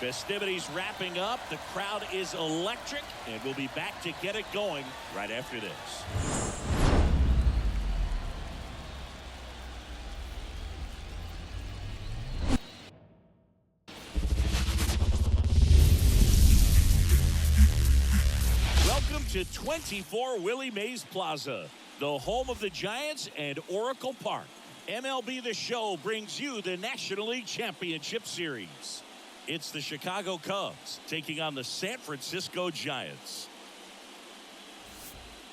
Festivities wrapping up. The crowd is electric, and we'll be back to get it going right after this. Welcome to 24 Willie Mays Plaza, the home of the Giants and Oracle Park. MLB The Show brings you the National League Championship Series. It's the Chicago Cubs taking on the San Francisco Giants.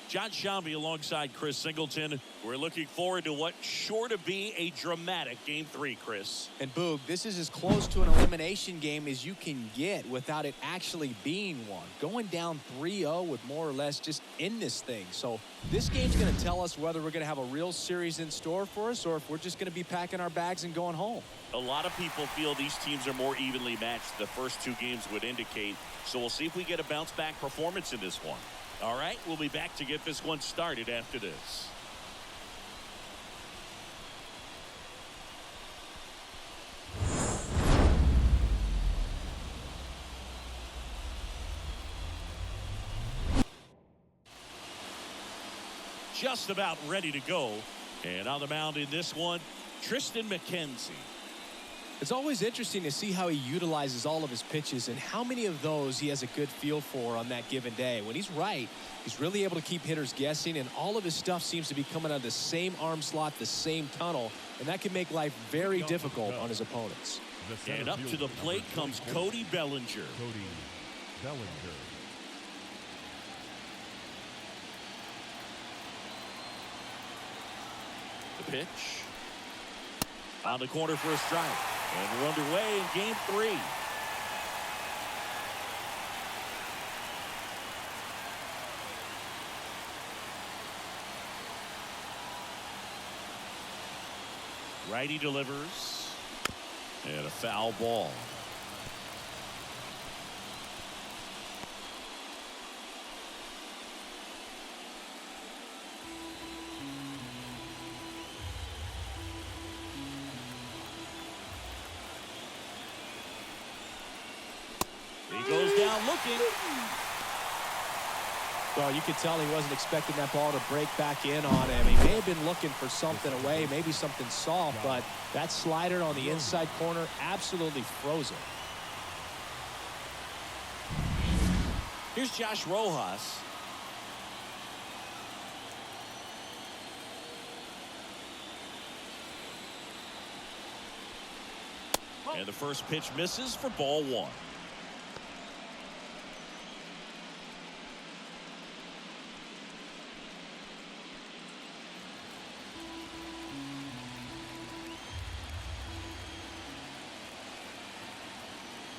John Shambi alongside Chris Singleton. We're looking forward to what's sure to be a dramatic Game 3, Chris. And Boog, this is as close to an elimination game as you can get without it actually being one. Going down 3-0 would more or less just end this thing. So this game's going to tell us whether we're going to have a real series in store for us or if we're just going to be packing our bags and going home. A lot of people feel these teams are more evenly matched. The first two games would indicate. So we'll see if we get a bounce-back performance in this one. All right, we'll be back to get this one started after this. Just about ready to go. And on the mound in this one, Tristan McKenzie. It's always interesting to see how he utilizes all of his pitches and how many of those he has a good feel for on that given day. When he's right, he's really able to keep hitters guessing, and all of his stuff seems to be coming out of the same arm slot, the same tunnel, and that can make life very difficult on his opponents. And up to the plate comes Cody Bellinger. The pitch. On the corner for a strike. And we're underway in Game 3. Righty delivers. And a foul ball. He goes down looking. Well, you could tell he wasn't expecting that ball to break back in on him. He may have been looking for something away, maybe something soft, but that slider on the inside corner absolutely froze him. Here's Josh Rojas. And the first pitch misses for ball one.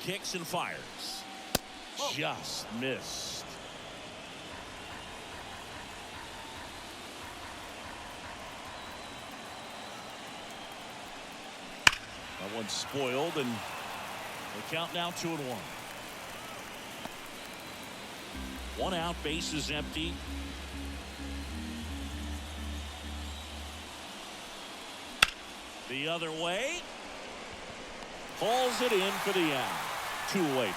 Kicks and fires. Just missed. That one's spoiled, and the count now 2-1. One out, base is empty. The other way. Hauls it in for the out. 2 away down.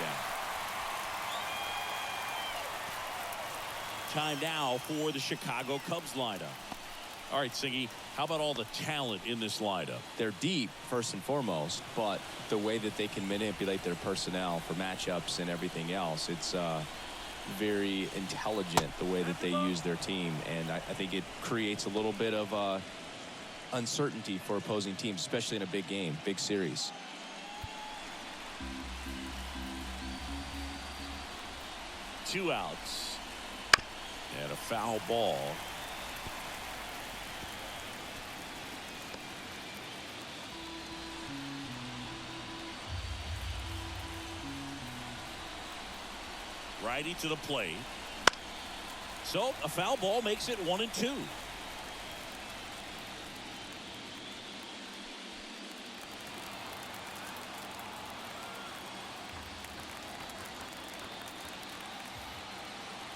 Time now for the Chicago Cubs lineup. All right, Singy, how about all the talent in this lineup? They're deep, first and foremost, but the way that they can manipulate their personnel for matchups and everything else, it's very intelligent the way that they use their team, and I think it creates a little bit of uncertainty for opposing teams, especially in a big game, big series. Two outs. And a foul ball. Righty to the plate. So a foul ball makes it 1-2.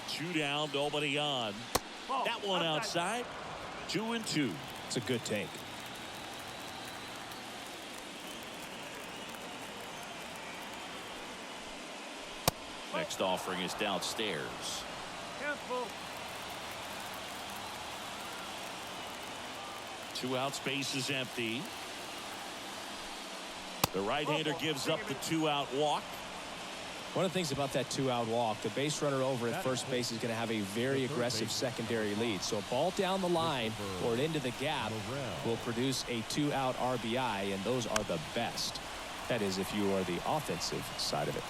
Two down, nobody on. That one outside. 2-2. It's a good take. next offering is downstairs. Careful. 2 out, space is empty. The right-hander gives up the 2-out walk. One of the things about that 2-out walk, the base runner over at first base is going to have a very aggressive secondary lead. So a ball down the line or into the gap will produce a 2-out RBI, and those are the best. That is, if you are the offensive side of it.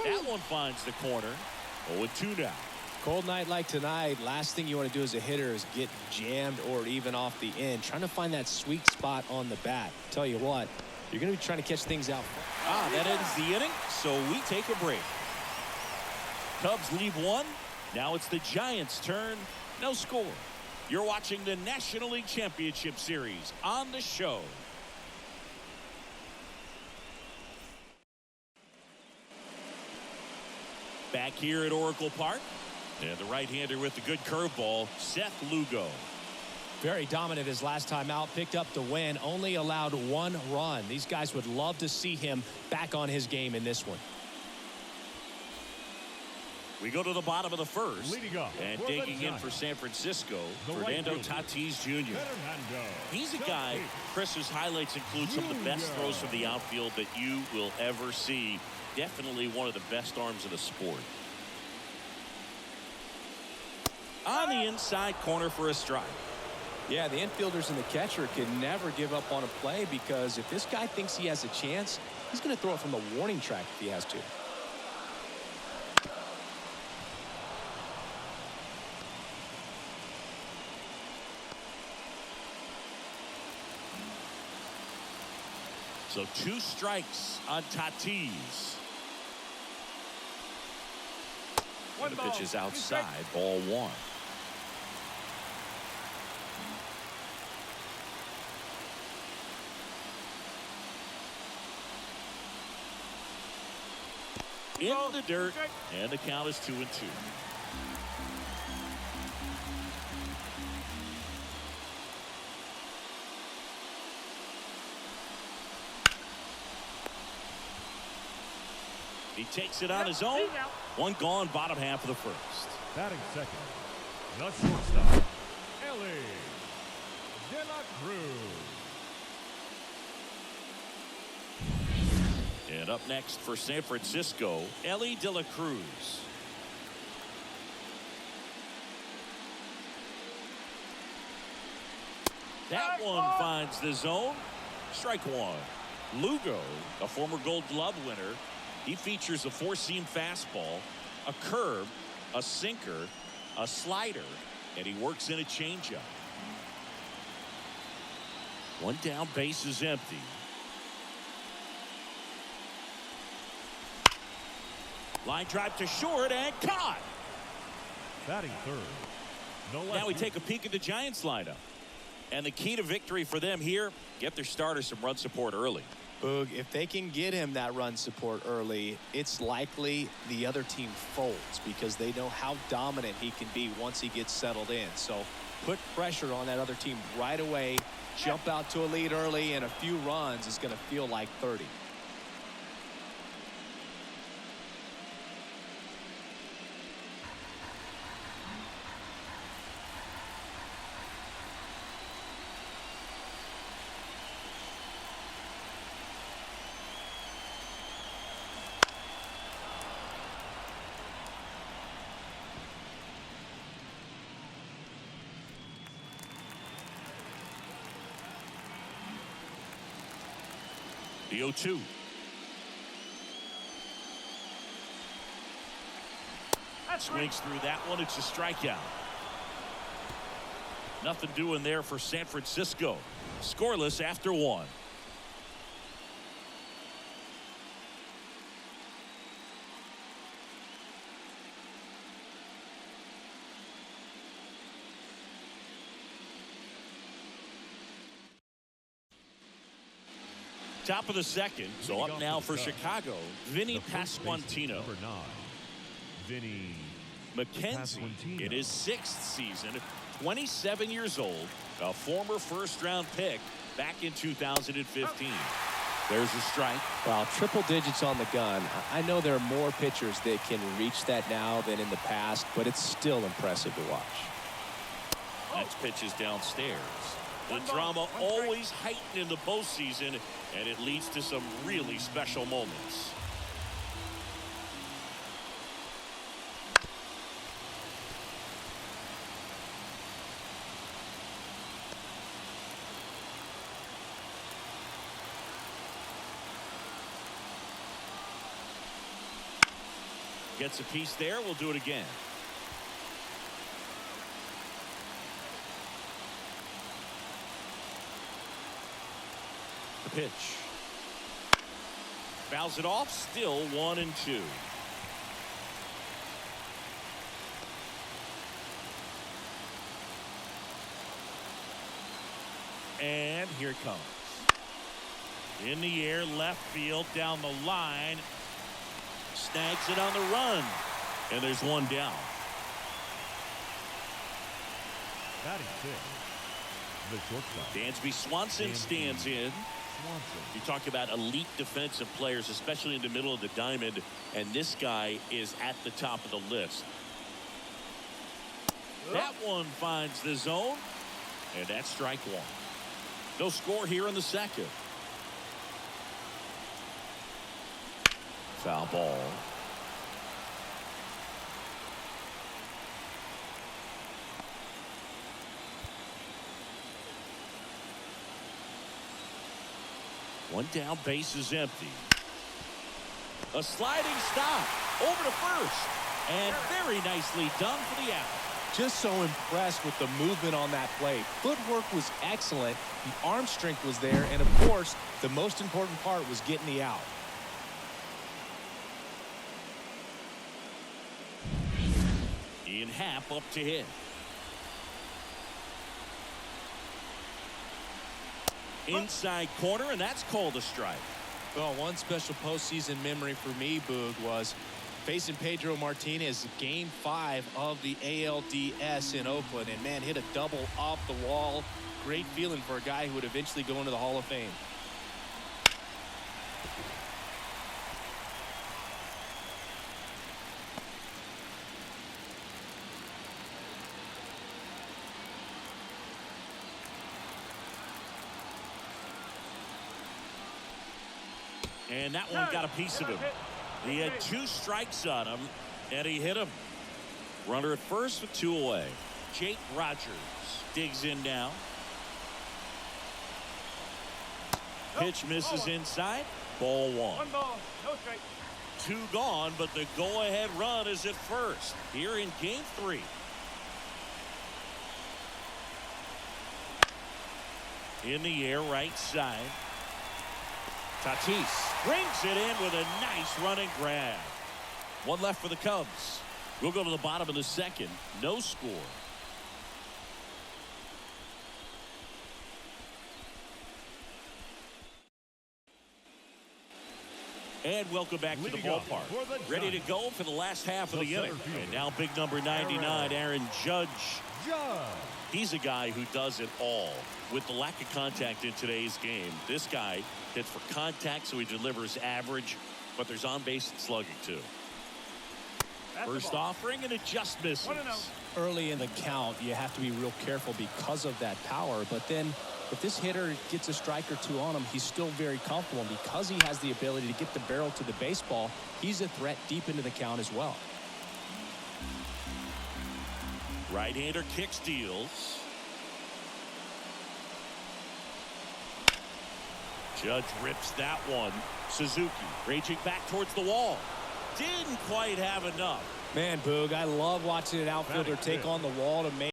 That one finds the corner. 0-2 now. Cold night like tonight, last thing you want to do as a hitter is get jammed or even off the end. Trying to find that sweet spot on the bat. Tell you what, you're going to be trying to catch things out. That ends the inning, so we take a break. Cubs leave 1. Now it's the Giants' turn. No score. You're watching the National League Championship Series on the show. Back here at Oracle Park. And the right-hander with the good curveball, Seth Lugo. Very dominant his last time out. Picked up the win. Only allowed 1 run. These guys would love to see him back on his game in this one. We go to the bottom of the first. Leading up and for digging the in for San Francisco, the Fernando right Tatis Jr. He's a guy, Chris's highlights include some of the best throws from the outfield that you will ever see. Definitely one of the best arms in the sport. On the inside corner for a strike. Yeah, the infielders and the catcher can never give up on a play, because if this guy thinks he has a chance, he's going to throw it from the warning track if he has to. So 2 strikes on Tatis. And the pitch is outside, ball 1. In the dirt, and the count is 2-2. He takes it on his own. 1 gone, bottom half of the first. Batting second, the shortstop, Ellie De La Cruz. And up next for San Francisco, Ellie De La Cruz. That one finds the zone. Strike 1. Lugo, a former Gold Glove winner. He features a 4-seam fastball, a curve, a sinker, a slider, and he works in a changeup. 1 down, base is empty. Line drive to short and caught. Batting third. Now we take a peek at the Giants lineup. And the key to victory for them here, get their starter some run support early. Boog, if they can get him that run support early, it's likely the other team folds, because they know how dominant he can be once he gets settled in. So put pressure on that other team right away. Jump out to a lead early, and a few runs is going to feel like 30. The 0-2. Swings through that one. It's a strikeout. Nothing doing there for San Francisco. Scoreless after 1. Top of the second. So Leading up off now the for start, Chicago, Vinny the first baseman, Pasquantino. number 9, Vinny McKenzie Pasquantino. in his 6th season, 27 years old, a former first-round pick back in 2015. There's a strike. Well, triple digits on the gun. I know there are more pitchers that can reach that now than in the past, but it's still impressive to watch. Next pitch is downstairs. The drama always heightened in the postseason, and it leads to some really special moments. Gets a piece there. We'll do it again. The pitch. Fouls it off. Still 1-2. And here it comes. In the air, left field, down the line. Snags it on the run. And there's one down. Batting 6th, the shortstop. Dansby Swanson stands in. Swanson. You talk about elite defensive players, especially in the middle of the diamond, and this guy is at the top of the list. That one finds the zone, and that's strike one. No score here in the second. Foul ball. One down, base is empty. A sliding stop over to first, and very nicely done for the out. Just so impressed with the movement on that play. Footwork was excellent. The arm strength was there. And, of course, the most important part was getting the out. Ian Happ up to hit. Inside corner, and that's called a strike. Well, one special postseason memory for me, Boog, was facing Pedro Martinez game 5 of the ALDS in Oakland. And, man, hit a double off the wall. Great feeling for a guy who would eventually go into the Hall of Fame. And that one got a piece of him. He had 2 strikes on him, and he hit him. Runner at first with 2 away. Jake Rogers digs in now. Pitch misses inside. Ball 1. 1 ball, no strike. 2 gone, but the go-ahead run is at first here in game 3. In the air, right side. Tatis brings it in with a nice running grab. One left for the Cubs. We'll go to the bottom of the second. No score. And welcome back to the ballpark. Ready to go for the last half of the inning. And now big number 99, Aaron Judge. He's a guy who does it all. With the lack of contact in today's game, this guy hits for contact, so he delivers average, but there's on-base and slugging too. First offering, and it just misses. Early in the count, you have to be real careful because of that power. But then if this hitter gets a strike or 2 on him, he's still very comfortable. And because he has the ability to get the barrel to the baseball, he's a threat deep into the count as well. Right-hander kick steals. Judge rips that one. Suzuki raging back towards the wall. Didn't quite have enough. Man, Boog, I love watching an outfielder take on the wall to make